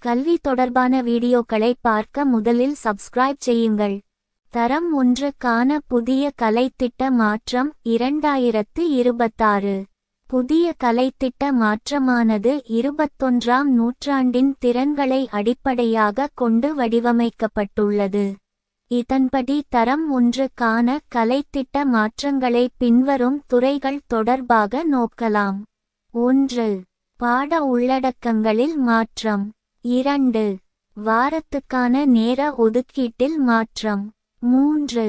கல்வி தொடர்பான வீடியோக்களை பார்க்க முதலில் சப்ஸ்கிரைப் செய்யுங்கள். தரம் 1 க்கான புதிய கலைத்திட்ட மாற்றம் 2026. புதிய கலைத்திட்ட மாற்றமானது 21ஆம் நூற்றாண்டின் திறன்களை அடிப்படையாக கொண்டு வடிவமைக்கப்பட்டுள்ளது. இதன்படி தரம் 1 க்கான கலைத்திட்ட மாற்றங்களை பின்வரும் துறைகள் தொடர்பாக நோக்கலாம். 1. பாட உள்ளடக்கங்களில் மாற்றம். 2. வாரத்துக்கான நேர ஒதுக்கீட்டில் மாற்றம். 3.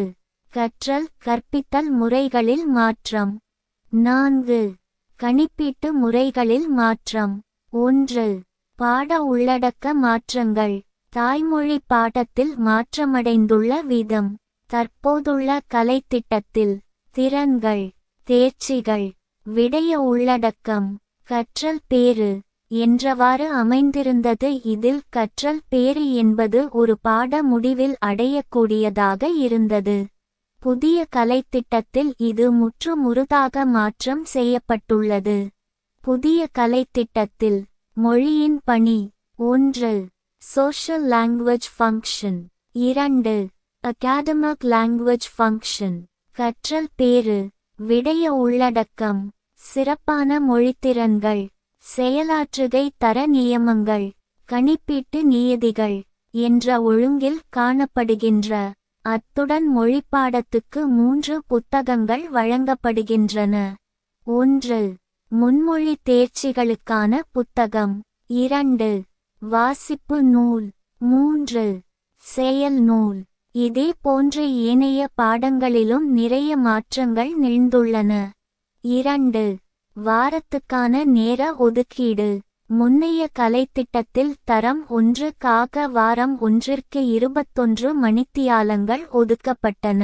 கற்றல் கற்பித்தல் முறைகளில் மாற்றம். 4. கணிப்பீட்டு முறைகளில் மாற்றம். 1. பாட உள்ளடக்க மாற்றங்கள். தாய்மொழி பாடத்தில் மாற்றமடைந்துள்ள விதம். தற்போதுள்ள கலைத்திட்டத்தில் திறன்கள், தேர்ச்சிகள், விடய உள்ளடக்கம், கற்றல் பேறு என்றவாறு அமைந்திருந்தது. இதில் கற்றல் பேறு என்பது ஒரு பாட முடிவில் அடையக்கூடியதாக இருந்தது. புதிய கலைத்திட்டத்தில் இது முற்றுமுழுதாக மாற்றம் செய்யப்பட்டுள்ளது. புதிய கலைத்திட்டத்தில் மொழியின் பணி. 1. Social language function. 2. Academic language function. கற்றல் பேறு, விடய உள்ளடக்கம், சிறப்பான மொழித்திறன்கள், செயலாற்றுகை தர நியமங்கள், கணிப்பீட்டு நியதிகள் என்ற ஒழுங்கில் காணப்படுகின்ற. அத்துடன் மொழிப்பாடத்துக்கு 3 புத்தகங்கள் வழங்கப்படுகின்றன. 1. முன்மொழி தேர்ச்சிகளுக்கான புத்தகம். 2. வாசிப்பு நூல். 3. செயல் நூல். இதே போன்ற ஏனைய பாடங்களிலும் நிறைய மாற்றங்கள் நிகழ்ந்துள்ளன. 2. வாரத்துக்கான நேர ஒதுக்கீடு. முன்னைய கலைத்திட்டத்தில் தரம் 1 க்காக வாரம் ஒன்றிற்கு 21 மணித்தியாலங்கள் ஒதுக்கப்பட்டன.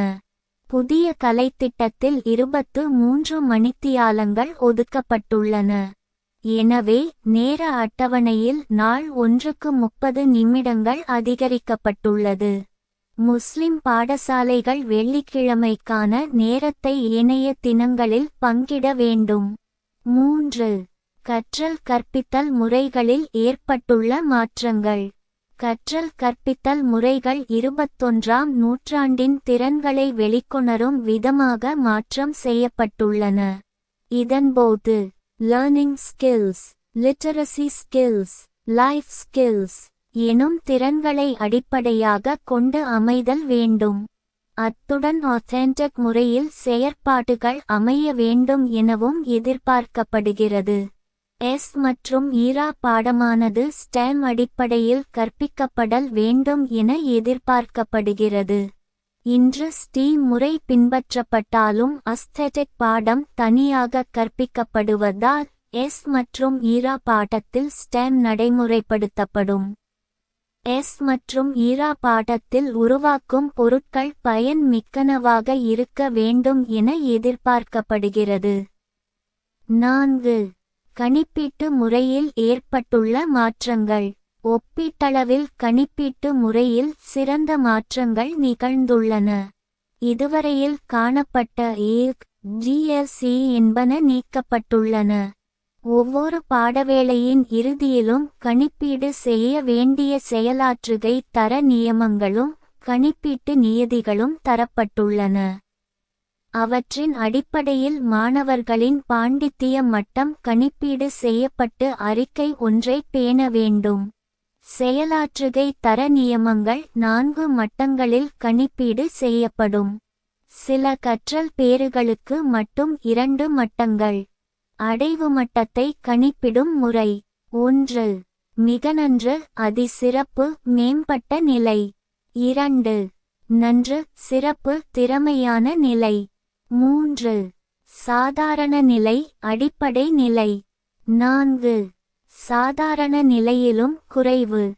புதிய கலைத்திட்டத்தில் 23 மணித்தியாலங்கள் ஒதுக்கப்பட்டுள்ளன. எனவே நேர அட்டவணையில் நாள் ஒன்றுக்கு 30 நிமிடங்கள் அதிகரிக்கப்பட்டுள்ளது. முஸ்லிம் பாடசாலைகள் வெள்ளிக்கிழமைக்கான நேரத்தை ஏனைய தினங்களில் பங்கிட வேண்டும். 3. கற்றல் கற்பித்தல் முறைகளில் ஏற்பட்டுள்ள மாற்றங்கள். கற்றல் கற்பித்தல் முறைகள் 21ஆம் நூற்றாண்டின் திறன்களை வெளிக்கொணரும் விதமாக மாற்றம் செய்யப்பட்டுள்ளன. இதன்போது learning skills, literacy skills, life skills எனும் திறன்களை அடிப்படையாக கொண்டு அமைதல் வேண்டும். அத்துடன் ஆத்தென்டிக் முறையில் செயற்பாடுகள் அமைய வேண்டும் எனவும் எதிர்பார்க்கப்படுகிறது. எஸ் மற்றும் ஈரா பாடமானது ஸ்டெம் அடிப்படையில் கற்பிக்கப்படல் வேண்டும் என எதிர்பார்க்கப்படுகிறது. இன்று ஸ்டீம் முறை பின்பற்றப்பட்டாலும் அஸ்தெடிக் பாடம் தனியாக கற்பிக்கப்படுவதால் எஸ் மற்றும் ஈரா பாடத்தில் ஸ்டெம் நடைமுறைப்படுத்தப்படும். எஸ் மற்றும் ஈரா பாடத்தில் உருவாக்கும் பொருட்கள் பயன் மிக்கனவாக இருக்க வேண்டும் என எதிர்பார்க்கப்படுகிறது. 4. கணிப்பீட்டு முறையில் ஏற்பட்டுள்ள மாற்றங்கள். ஒப்பீட்டளவில் கணிப்பீட்டு முறையில் சிறந்த மாற்றங்கள் நிகழ்ந்துள்ளன. இதுவரையில் காணப்பட்ட ஏக், ஜிஎஸ்இ என்பன நீக்கப்பட்டுள்ளன. ஒவ்வொரு பாடவேளையின் இறுதியிலும் கணிப்பீடு செய்ய வேண்டிய செயலாற்றுகை தர நியமங்களும் கணிப்பீட்டு நியதிகளும் தரப்பட்டுள்ளன. அவற்றின் அடிப்படையில் மாணவர்களின் பாண்டித்திய மட்டம் கணிப்பீடு செய்யப்பட்டு அறிக்கை ஒன்றை பேண வேண்டும். செயலாற்றுகை தர நியமங்கள் 4 மட்டங்களில் கணிப்பீடு செய்யப்படும். சில கற்றல் பேறுகளுக்கு மட்டும் 2 மட்டங்கள். அடைவு மட்டத்தை கணிப்பிடும் முறை. 1. மிக நன்று, அதிசிறப்பு, மேம்பட்ட நிலை. 2. நன்று, சிறப்பு, திறமையான நிலை. 3. சாதாரண நிலை, அடிப்படை நிலை. 4. சாதாரண நிலையிலும் குறைவு.